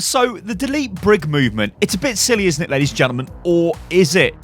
So, the delete brig movement, it's a bit silly, isn't it, ladies and gentlemen? Or is it?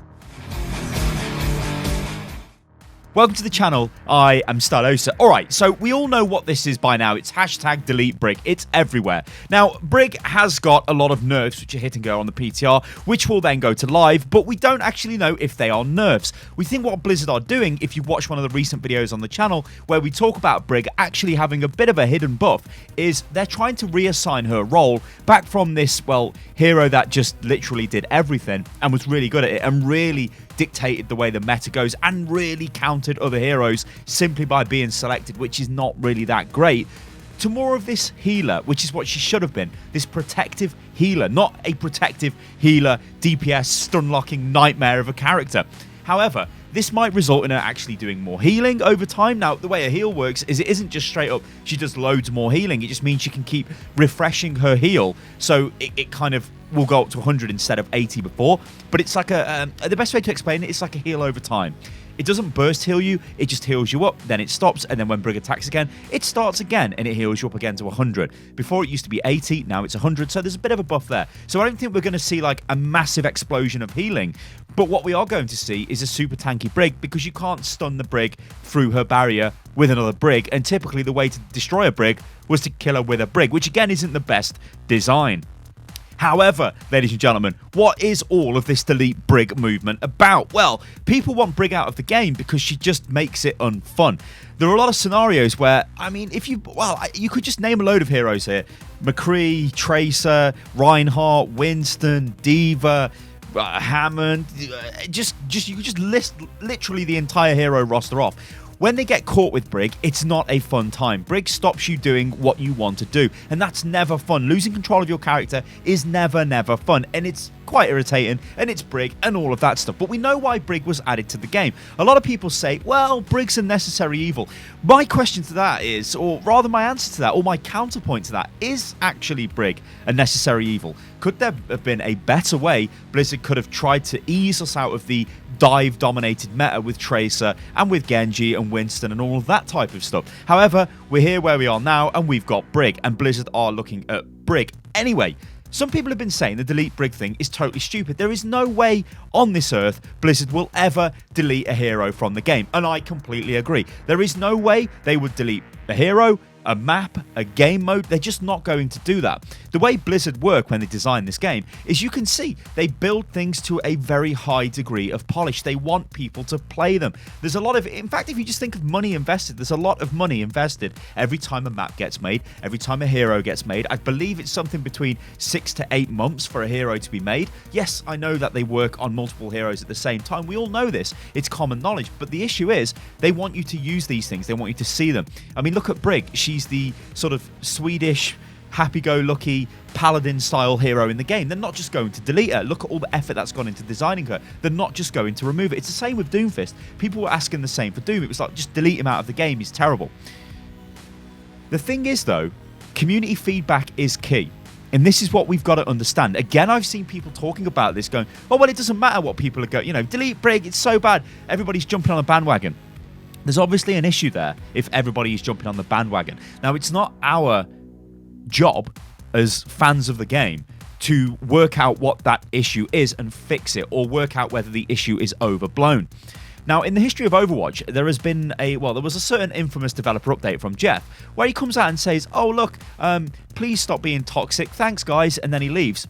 Welcome to the channel, I am Stylosa. Alright, so we all know what this is by now. It's hashtag delete brig. It's everywhere. Now, brig has got a lot of nerfs which are hit and go on the PTR, which will then go to live, but we don't actually know if they are nerfs. We think what Blizzard are doing, if you watch one of the recent videos on the channel where we talk about brig actually having a bit of a hidden buff, is they're trying to reassign her role back from this, well, hero that just literally did everything and was really good at it and really dictated the way the meta goes and really countered other heroes simply by being selected, which is not really that great, to more of this healer, which is what she should have been. This protective healer, not a protective healer, DPS, stun-locking nightmare of a character. However, this might result in her actually doing more healing over time. Now, the way a heal works is it isn't just straight up she does loads more healing. It just means she can keep refreshing her heal. So it kind of will go up to 100 instead of 80 before. But it's like the best way to explain it, it's like a heal over time. It doesn't burst heal you, it just heals you up, then it stops, and then when Brig attacks again, it starts again, and it heals you up again to 100. Before it used to be 80, now it's 100, so there's a bit of a buff there. So I don't think we're going to see like a massive explosion of healing, but what we are going to see is a super tanky Brig, because you can't stun the Brig through her barrier with another Brig, and typically the way to destroy a Brig was to kill her with a Brig, which again isn't the best design. However, ladies and gentlemen, what is all of this delete brig movement about? Well, people want brig out of the game because she just makes it unfun. There are a lot of scenarios where, I mean, you could just name a load of heroes here. McCree, Tracer, Reinhardt, Winston, Diva, Hammond. You could just list literally the entire hero roster off. When they get caught with Brig, it's not a fun time. Brig stops you doing what you want to do, and that's never fun. Losing control of your character is never fun, and it's quite irritating, and it's Brig and all of that stuff. But we know why Brig was added to the game. A lot of people say, well, Brig's a necessary evil. My question to that is, or rather my answer to that, or my counterpoint to that, is actually Brig a necessary evil? Could there have been a better way Blizzard could have tried to ease us out of the dive-dominated meta with Tracer and with Genji and Winston and all of that type of stuff? However, we're here where we are now, and we've got Brig, and Blizzard are looking at Brig. Anyway, some people have been saying the delete Brig thing is totally stupid. There is no way on this earth Blizzard will ever delete a hero from the game, and I completely agree. There is no way they would delete a hero, a map, a game mode. They're just not going to do that. The way Blizzard work when they design this game is, you can see they build things to a very high degree of polish. They want people to play them. There's a lot of, in fact, if you just think of money invested, there's a lot of money invested every time a map gets made, every time a hero gets made. I believe it's something between 6 to 8 months for a hero to be made. Yes, I know that they work on multiple heroes at the same time. We all know this. It's common knowledge. But the issue is they want you to use these things. They want you to see them. I mean, look at Brig. She's the sort of Swedish, happy-go-lucky, paladin-style hero in the game. They're not just going to delete her. Look at all the effort that's gone into designing her. They're not just going to remove it. It's the same with Doomfist. People were asking the same for Doom. It was like, just delete him out of the game. He's terrible. The thing is, though, community feedback is key. And this is what we've got to understand. Again, I've seen people talking about this going, oh, well, it doesn't matter what people are going, delete Brig, it's so bad. Everybody's jumping on a bandwagon. There's obviously an issue there if everybody is jumping on the bandwagon. Now, it's not our job as fans of the game to work out what that issue is and fix it, or work out whether the issue is overblown. Now, in the history of Overwatch, there was a certain infamous developer update from Jeff where he comes out and says, oh, look, please stop being toxic. Thanks, guys. And then he leaves.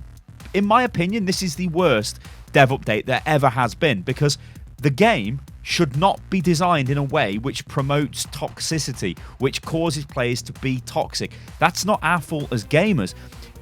In my opinion, this is the worst dev update there ever has been, because the game should not be designed in a way which promotes toxicity, which causes players to be toxic. That's not our fault as gamers.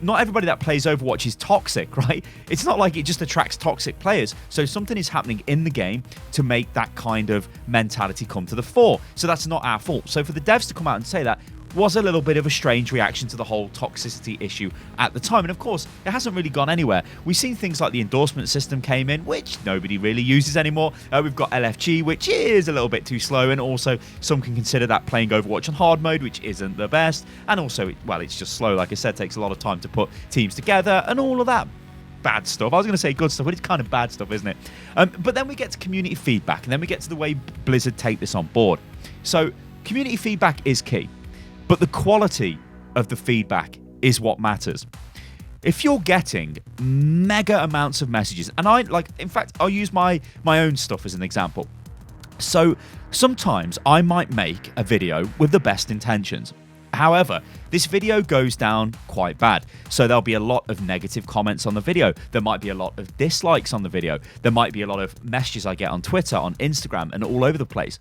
Not everybody that plays Overwatch is toxic, right? It's not like it just attracts toxic players. So something is happening in the game to make that kind of mentality come to the fore. So that's not our fault. So for the devs to come out and say that was a little bit of a strange reaction to the whole toxicity issue at the time. And of course, it hasn't really gone anywhere. We've seen things like the endorsement system came in, which nobody really uses anymore. We've got LFG, which is a little bit too slow. And also, some can consider that playing Overwatch on hard mode, which isn't the best. And also, well, it's just slow. Like I said, takes a lot of time to put teams together and all of that bad stuff. I was going to say good stuff, but it's kind of bad stuff, isn't it? But then we get to community feedback, and then we get to the way Blizzard take this on board. So community feedback is key. But the quality of the feedback is what matters. if you're getting mega amounts of messages, and in fact, I'll use my own stuff as an example. So sometimes I might make a video with the best intentions. However, this video goes down quite bad. So there'll be a lot of negative comments on the video. There might be a lot of dislikes on the video. There might be a lot of messages I get on Twitter, on Instagram, and all over the place.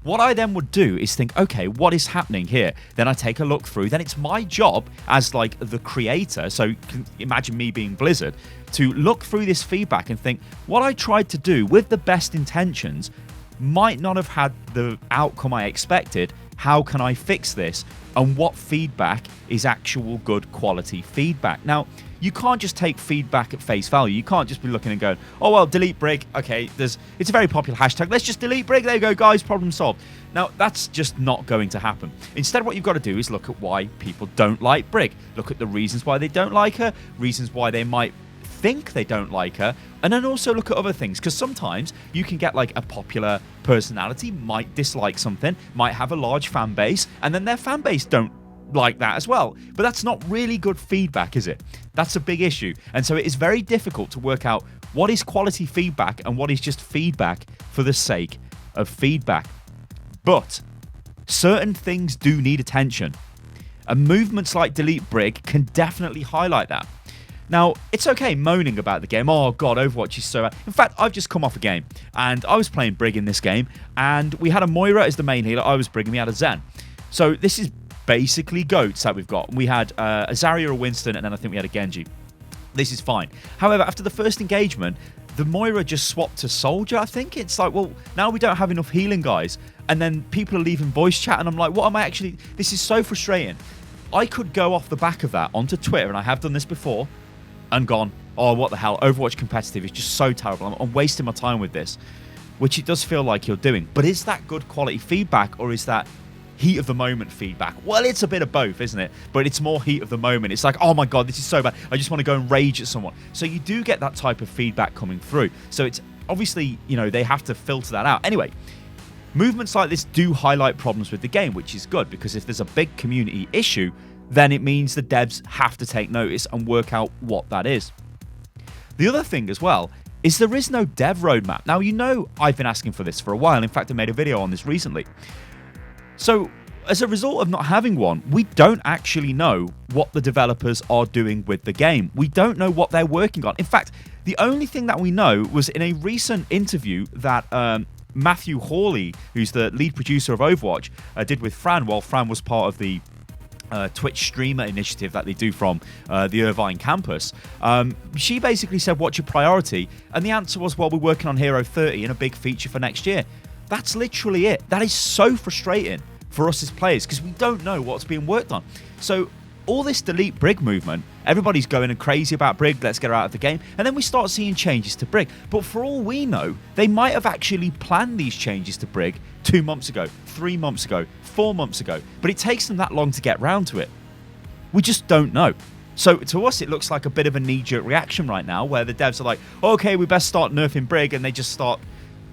What I then would do is think, okay, what is happening here? Then I take a look through. Then it's my job as like the creator, so imagine me being Blizzard, to look through this feedback and think, what I tried to do with the best intentions might not have had the outcome I expected. How can I fix this? And what feedback is actual good quality feedback? Now, you can't just take feedback at face value. You can't just be looking and going, oh, well, delete Brig. Okay, it's a very popular hashtag. Let's just delete Brig. There you go, guys. Problem solved. Now, that's just not going to happen. Instead, what you've got to do is look at why people don't like Brig. Look at the reasons why they don't like her, reasons why they might think they don't like her, and then also look at other things, because sometimes you can get like a popular personality might dislike something, might have a large fan base, and then their fan base don't like that as well. But that's not really good feedback, is it? That's a big issue. And so it is very difficult to work out what is quality feedback and what is just feedback for the sake of feedback. But certain things do need attention, and movements like delete Brig can definitely highlight that. Now, it's okay moaning about the game. Oh, God, Overwatch is so bad. In fact, I've just come off a game, and I was playing Brig in this game, and we had a Moira as the main healer. I was Brig, and we had a Zen. So this is basically GOATs that we've got. We had a Zarya, a Winston, and then I think we had a Genji. This is fine. However, after the first engagement, the Moira just swapped to Soldier, I think. It's like, well, now we don't have enough healing guys. And then people are leaving voice chat, and I'm like, what am I actually... This is so frustrating. I could go off the back of that onto Twitter, and I have done this before, and gone, oh, what the hell, Overwatch competitive is just so terrible. I'm wasting my time with this, which it does feel like you're doing. But is that good quality feedback, or is that heat of the moment feedback? Well, it's a bit of both, isn't it? But it's more heat of the moment. It's like, oh my God, this is so bad. I just want to go and rage at someone. So you do get that type of feedback coming through. So it's obviously, they have to filter that out. Anyway, movements like this do highlight problems with the game, which is good, because if there's a big community issue, then it means the devs have to take notice and work out what that is. The other thing as well is there is no dev roadmap. Now, I've been asking for this for a while. In fact, I made a video on this recently. So as a result of not having one, we don't actually know what the developers are doing with the game. We don't know what they're working on. In fact, the only thing that we know was in a recent interview that Matthew Hawley, who's the lead producer of Overwatch, did with Fran while Fran was part of the Twitch streamer initiative that they do from the Irvine campus. She basically said, what's your priority? And the answer was, well, we're working on Hero 30 and a big feature for next year. That's literally it. That is so frustrating for us as players, because we don't know what's being worked on. So all this delete Brig movement, everybody's going and crazy about Brig, let's get her out of the game, and then we start seeing changes to Brig. But for all we know, they might have actually planned these changes to Brig 2 months ago, 3 months ago, 4 months ago, but it takes them that long to get round to it. We just don't know. So to us, it looks like a bit of a knee-jerk reaction right now, where the devs are like, okay, we best start nerfing Brig, and they just start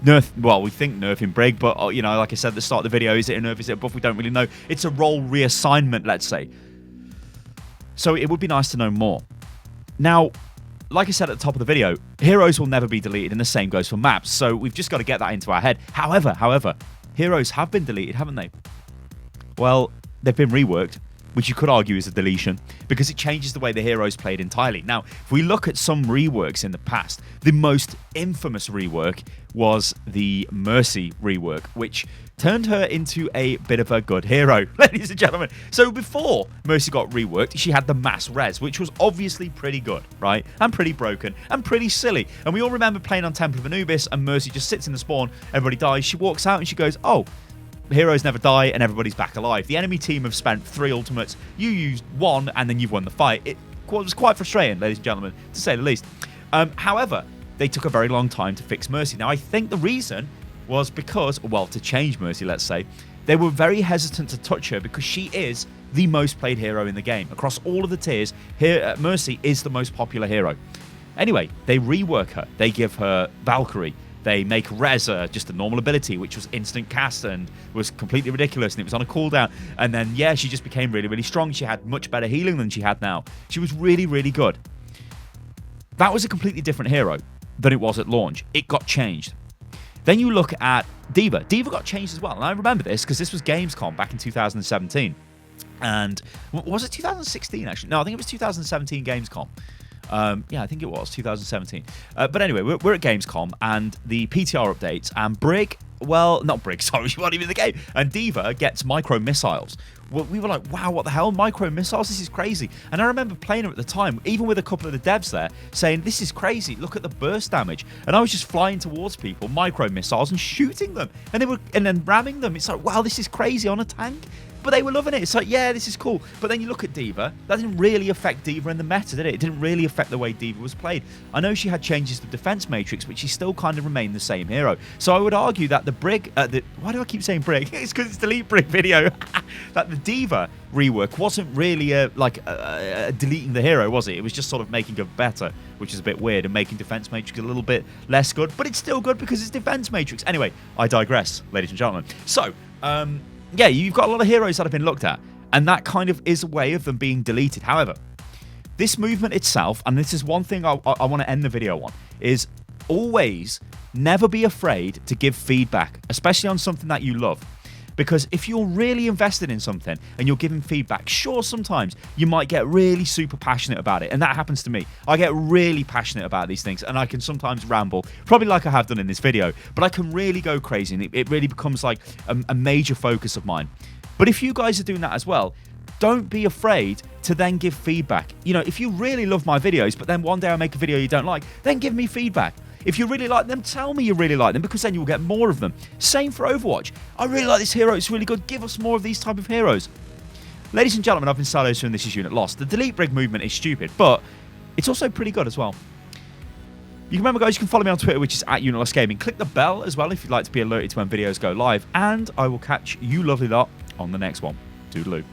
we think nerfing Brig, but like I said at the start of the video, is it a nerf, is it a buff? We don't really know. It's a role reassignment, let's say. So it would be nice to know more. Now, like I said at the top of the video, heroes will never be deleted, and the same goes for maps. So we've just got to get that into our head. However, heroes have been deleted, haven't they? Well, they've been reworked, which you could argue is a deletion, because it changes the way the heroes played entirely. Now, if we look at some reworks in the past, the most infamous rework was the Mercy rework, which turned her into a bit of a good hero, ladies and gentlemen. So before Mercy got reworked, she had the mass res, which was obviously pretty good, right? And pretty broken, and pretty silly. And we all remember playing on Temple of Anubis, and Mercy just sits in the spawn, everybody dies, she walks out and she goes, oh, heroes never die, and everybody's back alive. The enemy team have spent 3 ultimates, you used 1, and then you've won the fight. It was quite frustrating, ladies and gentlemen, to say the least. However, they took a very long time to fix Mercy. Now, I think the reason was because, well, to change Mercy, let's say, they were very hesitant to touch her because she is the most played hero in the game. Across all of the tiers, here Mercy is the most popular hero. Anyway, they rework her. They give her Valkyrie. They make Reza just a normal ability, which was instant cast and was completely ridiculous, and it was on a cooldown. And then, yeah, she just became really, really strong. She had much better healing than she had now. She was really, really good. That was a completely different hero than it was at launch. It got changed. Then you look at D.Va. D.Va got changed as well. And I remember this because this was Gamescom back in 2017. And was it 2016, actually? No, I think it was 2017 Gamescom. Yeah, I think it was 2017. But anyway, we're at Gamescom and the PTR updates, and Brig, well, not Brig, sorry, she wasn't even in the game, and D.Va gets micro missiles. Well, we were like, wow, what the hell? Micro missiles? This is crazy. And I remember playing her at the time, even with a couple of the devs there, saying, this is crazy. Look at the burst damage. And I was just flying towards people, micro missiles, and shooting them. And then ramming them. It's like, wow, this is crazy on a tank. But they were loving it. It's like, yeah, this is cool. But then you look at D.Va. That didn't really affect D.Va in the meta, did it? It didn't really affect the way D.Va was played. I know she had changes to the defense matrix, but she still kind of remained the same hero. So I would argue that the Brig... why do I keep saying Brig? It's because it's DELETEBRIG video. That the D.Va rework wasn't really deleting the hero, was it? It was just sort of making her better, which is a bit weird, and making defense matrix a little bit less good. But it's still good because it's defense matrix. Anyway, I digress, ladies and gentlemen. So... yeah, you've got a lot of heroes that have been looked at, and that kind of is a way of them being deleted. However, this movement itself, and this is one thing I want to end the video on, is always never be afraid to give feedback, especially on something that you love. Because if you're really invested in something and you're giving feedback, sure, sometimes you might get really super passionate about it. And that happens to me. I get really passionate about these things and I can sometimes ramble, probably like I have done in this video, but I can really go crazy and it really becomes like a major focus of mine. But if you guys are doing that as well, don't be afraid to then give feedback. You know, if you really love my videos, but then one day I make a video you don't like, then give me feedback. If you really like them, tell me you really like them, because then you'll get more of them. Same for Overwatch. I really like this hero, it's really good. Give us more of these type of heroes. Ladies and gentlemen, I've been Stylosa and this is Unit Lost. The DELETEBRIG movement is stupid, but it's also pretty good as well. You can remember, guys, you can follow me on Twitter, which is @UnitLostGaming. Click the bell as well if you'd like to be alerted to when videos go live. And I will catch you lovely lot on the next one. Toodaloo.